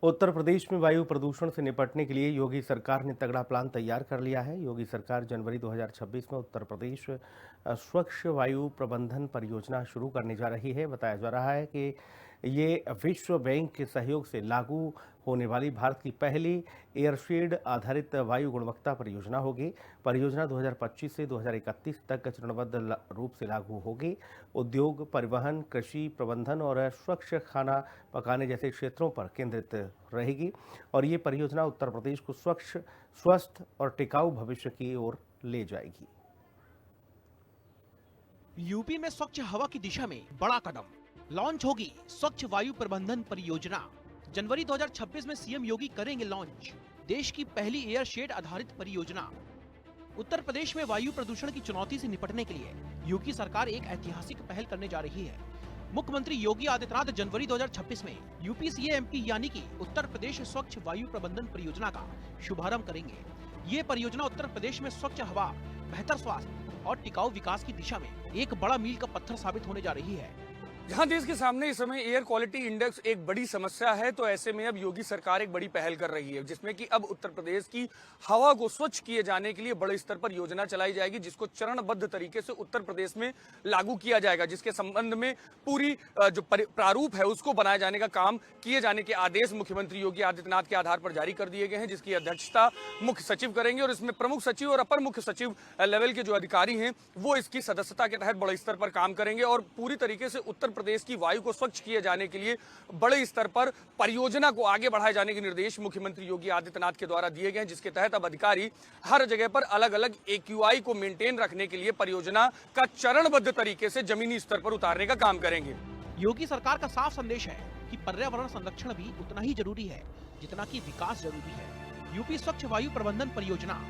उत्तर प्रदेश में वायु प्रदूषण से निपटने के लिए योगी सरकार ने तगड़ा प्लान तैयार कर लिया है। योगी सरकार जनवरी 2026 में उत्तर प्रदेश स्वच्छ वायु प्रबंधन परियोजना शुरू करने जा रही है। बताया जा रहा है कि ये विश्व बैंक के सहयोग से लागू होने वाली भारत की पहली एयरशेड आधारित वायु गुणवत्ता परियोजना होगी। परियोजना 2025 से 2031 तक चरणबद्ध रूप से लागू होगी। उद्योग, परिवहन, कृषि प्रबंधन और स्वच्छ खाना पकाने जैसे क्षेत्रों पर केंद्रित रहेगी और ये परियोजना उत्तर प्रदेश को स्वच्छ, स्वस्थ और टिकाऊ भविष्य की ओर ले जाएगी। यूपी में स्वच्छ हवा की दिशा में बड़ा कदम, लॉन्च होगी स्वच्छ वायु प्रबंधन परियोजना। जनवरी 2026 में सीएम योगी करेंगे लॉन्च देश की पहली एयरशेड आधारित परियोजना। उत्तर प्रदेश में वायु प्रदूषण की चुनौती से निपटने के लिए योगी सरकार एक ऐतिहासिक पहल करने जा रही है। मुख्यमंत्री योगी आदित्यनाथ जनवरी 2026 में यूपीसीएएमपी यानी कि उत्तर प्रदेश स्वच्छ वायु प्रबंधन परियोजना का शुभारंभ करेंगे। ये परियोजना उत्तर प्रदेश में स्वच्छ हवा, बेहतर स्वास्थ्य और टिकाऊ विकास की दिशा में एक बड़ा मील का पत्थर साबित होने जा रही है। जहां देश के सामने इस समय एयर क्वालिटी इंडेक्स एक बड़ी समस्या है, तो ऐसे में अब योगी सरकार एक बड़ी पहल कर रही है, जिसमें कि अब उत्तर प्रदेश की हवा को स्वच्छ किए जाने के लिए बड़े स्तर पर योजना चलाई जाएगी, जिसको चरणबद्ध तरीके से उत्तर प्रदेश में लागू किया जाएगा, जिसके संबंध में पूरी जो प्रारूप है उसको बनाए जाने का काम किए जाने के आदेश मुख्यमंत्री योगी आदित्यनाथ के आधार पर जारी कर दिए गए हैं, जिसकी अध्यक्षता मुख्य सचिव करेंगे और इसमें प्रमुख सचिव और अपर मुख्य सचिव लेवल के जो अधिकारी हैं वो इसकी सदस्यता के तहत बड़े स्तर पर काम करेंगे और पूरी तरीके से उत्तर प्रदेश की वायु को स्वच्छ किए जाने के लिए बड़े स्तर पर परियोजना को आगे बढ़ाए जाने के निर्देश मुख्यमंत्री योगी आदित्यनाथ के द्वारा दिए गए हैं, जिसके तहत अब अधिकारी हर जगह पर अलग अलग एक्यूआई को मेंटेन रखने के लिए परियोजना का चरणबद्ध तरीके से जमीनी स्तर पर उतारने का काम करेंगे। योगी सरकार का साफ संदेश है कि पर्यावरण संरक्षण भी उतना ही जरूरी है जितना कि विकास जरूरी है। यूपी स्वच्छ वायु प्रबंधन परियोजना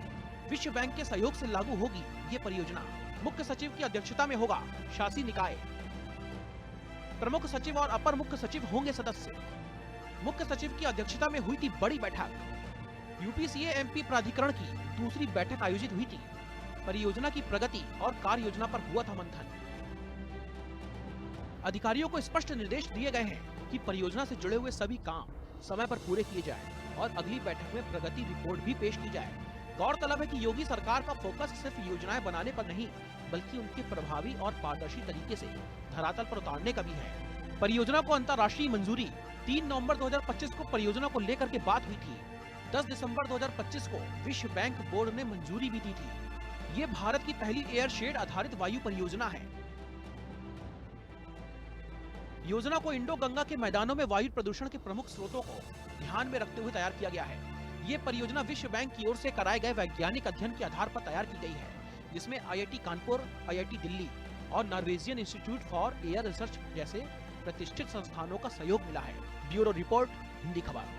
विश्व बैंक के सहयोग से लागू होगी। ये परियोजना मुख्य सचिव की अध्यक्षता में होगा शासी निकाय, प्रमुख सचिव और अपर मुख्य सचिव होंगे सदस्य। मुख्य सचिव की अध्यक्षता में हुई थी बड़ी बैठक। यूपीसीएएमपी प्राधिकरण की दूसरी बैठक आयोजित हुई थी। परियोजना की प्रगति और कार्य योजना पर हुआ था मंथन। अधिकारियों को स्पष्ट निर्देश दिए गए हैं कि परियोजना से जुड़े हुए सभी काम समय पर पूरे किए जाएं और अगली बैठक में प्रगति रिपोर्ट भी पेश की जाए। गौरतलब है कि योगी सरकार का फोकस सिर्फ योजनाएं बनाने पर नहीं, बल्कि उनके प्रभावी और पारदर्शी तरीके से धरातल पर उतारने का भी है। परियोजना को अंतर्राष्ट्रीय मंजूरी 3 नवंबर 2025 को परियोजना को लेकर के बात हुई थी। 10 दिसंबर 2025 को विश्व बैंक बोर्ड ने मंजूरी भी दी थी। ये भारत की पहली एयरशेड आधारित वायु परियोजना है। योजना को इंडो गंगा के मैदानों में वायु प्रदूषण के प्रमुख स्रोतों को ध्यान में रखते हुए तैयार किया गया है। ये परियोजना विश्व बैंक की ओर से कराए गए वैज्ञानिक अध्ययन के आधार पर तैयार की गई है, जिसमें आईआईटी कानपुर, आईआईटी दिल्ली और Norwegian institute for air research जैसे प्रतिष्ठित संस्थानों का सहयोग मिला है। ब्यूरो रिपोर्ट, हिंदी खबर।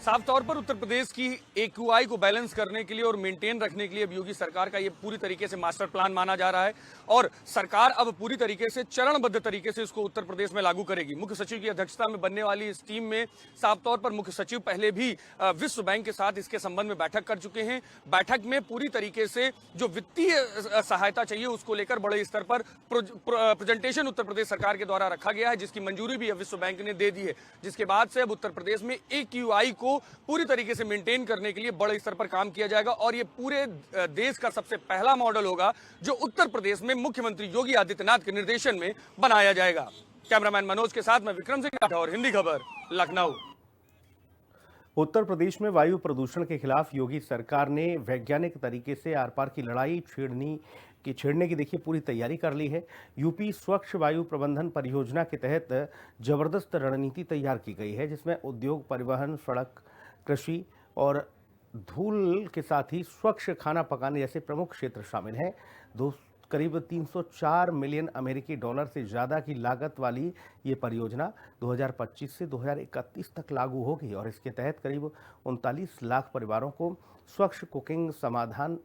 साफ तौर पर उत्तर प्रदेश की एक्यूआई को बैलेंस करने के लिए और मेंटेन रखने के लिए अब योगी सरकार का ये पूरी तरीके से मास्टर प्लान माना जा रहा है और सरकार अब पूरी तरीके से चरणबद्ध तरीके से इसको उत्तर प्रदेश में लागू करेगी। मुख्य सचिव की अध्यक्षता में बनने वाली इस टीम में साफ तौर पर मुख्य सचिव पहले भी विश्व बैंक के साथ इसके संबंध में बैठक कर चुके हैं। बैठक में पूरी तरीके से जो वित्तीय सहायता चाहिए उसको लेकर बड़े स्तर पर प्रेजेंटेशन उत्तर प्रदेश सरकार के द्वारा रखा गया है, जिसकी मंजूरी भी विश्व बैंक ने दे दी है, जिसके बाद से अब उत्तर प्रदेश में एक्यूआई को पूरी तरीके से मेंटेन करने के लिए बड़े स्तर पर काम किया जाएगा और ये पूरे देश का सबसे पहला मॉडल होगा जो उत्तर प्रदेश में मुख्यमंत्री योगी आदित्यनाथ के निर्देशन में बनाया जाएगा। कैमरामैन मनोज के साथ मैं विक्रम सिंह राठौर, हिंदी खबर, लखनऊ। उत्तर प्रदेश में वायु प्रदूषण के खिलाफ योगी सरकार ने वैज्ञानिक तरीके से आर पार की लड़ाई छेड़ने की देखिए पूरी तैयारी कर ली है। यूपी स्वच्छ वायु प्रबंधन परियोजना के तहत जबरदस्त रणनीति तैयार की गई है, जिसमें उद्योग, परिवहन, सड़क, कृषि और धूल के साथ ही स्वच्छ खाना पकाने जैसे प्रमुख क्षेत्र शामिल हैं। करीब 304 मिलियन अमेरिकी डॉलर से ज़्यादा की लागत वाली ये परियोजना 2025 से 2031 तक लागू होगी और इसके तहत करीब 39 लाख परिवारों को स्वच्छ कुकिंग समाधान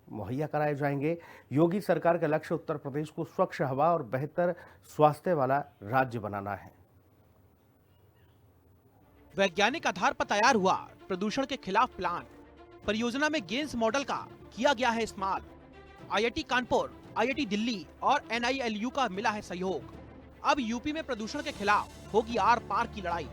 मुहैया कराए जाएंगे। योगी सरकार का लक्ष्य उत्तर प्रदेश को स्वच्छ हवा और बेहतर स्वास्थ्य वाला राज्य बनाना है। वैज्ञानिक आधार पर तैयार हुआ प्रदूषण के खिलाफ प्लान। परियोजना में गेन्स मॉडल का किया गया है इस्तेमाल। आईआईटी कानपुर, आईआईटी दिल्ली और एनआईएलयू का मिला है सहयोग। अब यूपी में प्रदूषण के खिलाफ होगी आर पार की लड़ाई।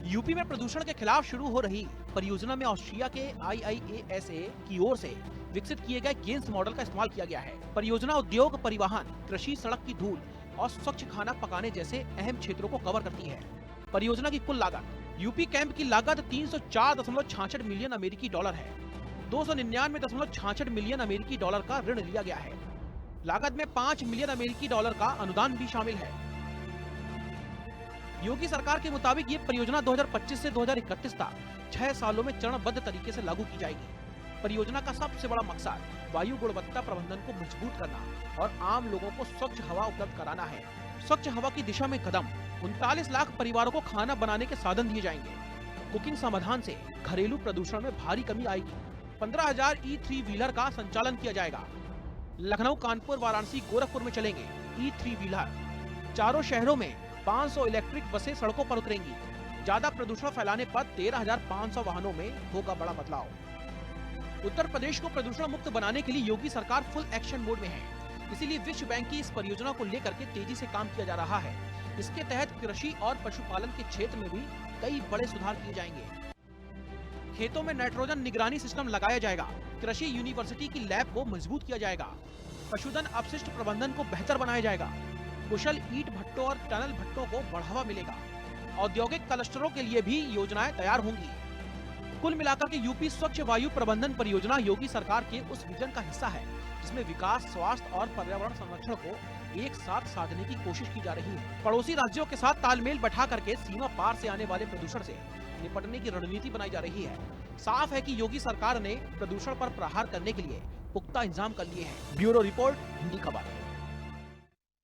यूपी में प्रदूषण के खिलाफ शुरू हो रही परियोजना में ऑस्ट्रिया के IIASA की ओर से विकसित किए गए गेन्स मॉडल का इस्तेमाल किया गया है। परियोजना उद्योग, परिवहन, कृषि, सड़क की धूल और स्वच्छ खाना पकाने जैसे अहम क्षेत्रों को कवर करती है। परियोजना की कुल लागत यूपी कैंप की लागत 304.66 मिलियन अमेरिकी डॉलर है। 299.66 मिलियन अमेरिकी डॉलर का ऋण लिया गया है। लागत में 5 मिलियन अमेरिकी डॉलर का अनुदान भी शामिल है। योगी सरकार के मुताबिक ये परियोजना 2025 से 2031 तक 6 सालों में चरणबद्ध तरीके से लागू की जाएगी। परियोजना का सबसे बड़ा मकसद वायु गुणवत्ता प्रबंधन को मजबूत करना और आम लोगों को स्वच्छ हवा उपलब्ध कराना है। स्वच्छ हवा की दिशा में कदम 39 लाख परिवारों को खाना बनाने के साधन दिए जाएंगे। कुकिंग समाधान से घरेलू प्रदूषण में भारी कमी आएगी। 15,000 E3 व्हीलर का संचालन किया जाएगा। लखनऊ, कानपुर, वाराणसी, गोरखपुर में चलेंगे E3 व्हीलर। चारों शहरों में 500 इलेक्ट्रिक बसें सड़कों पर उतरेंगी। ज्यादा प्रदूषण फैलाने पर 13,500 वाहनों में होगा बड़ा बदलाव। उत्तर प्रदेश को प्रदूषण मुक्त बनाने के लिए योगी सरकार फुल एक्शन मोड में है। इसीलिए विश्व बैंक की इस परियोजना को लेकर के तेजी से काम किया जा रहा है। इसके तहत कृषि और पशुपालन के क्षेत्र में भी कई बड़े सुधार किए जाएंगे। खेतों में नाइट्रोजन निगरानी सिस्टम लगाया जाएगा। कृषि यूनिवर्सिटी की लैब को मजबूत किया जाएगा। पशुधन अपशिष्ट प्रबंधन को बेहतर बनाया जाएगा। कुशल ईंट भट्टों और टनल भट्टों को बढ़ावा मिलेगा। औद्योगिक क्लस्टरों के लिए भी योजनाएं तैयार होंगी। कुल मिलाकर के यूपी स्वच्छ वायु प्रबंधन परियोजना योगी सरकार के उस विजन का हिस्सा है जिसमें विकास, स्वास्थ्य और पर्यावरण संरक्षण को एक साथ साधने की कोशिश की जा रही है। पड़ोसी राज्यों के साथ तालमेल बैठा करके सीमा पार से आने वाले प्रदूषण से निपटने की रणनीति बनाई जा रही है। साफ है कि योगी सरकार ने प्रदूषण पर प्रहार करने के लिए पुख्ता इंतजाम कर लिए हैं। ब्यूरो रिपोर्ट, हिंदी खबर।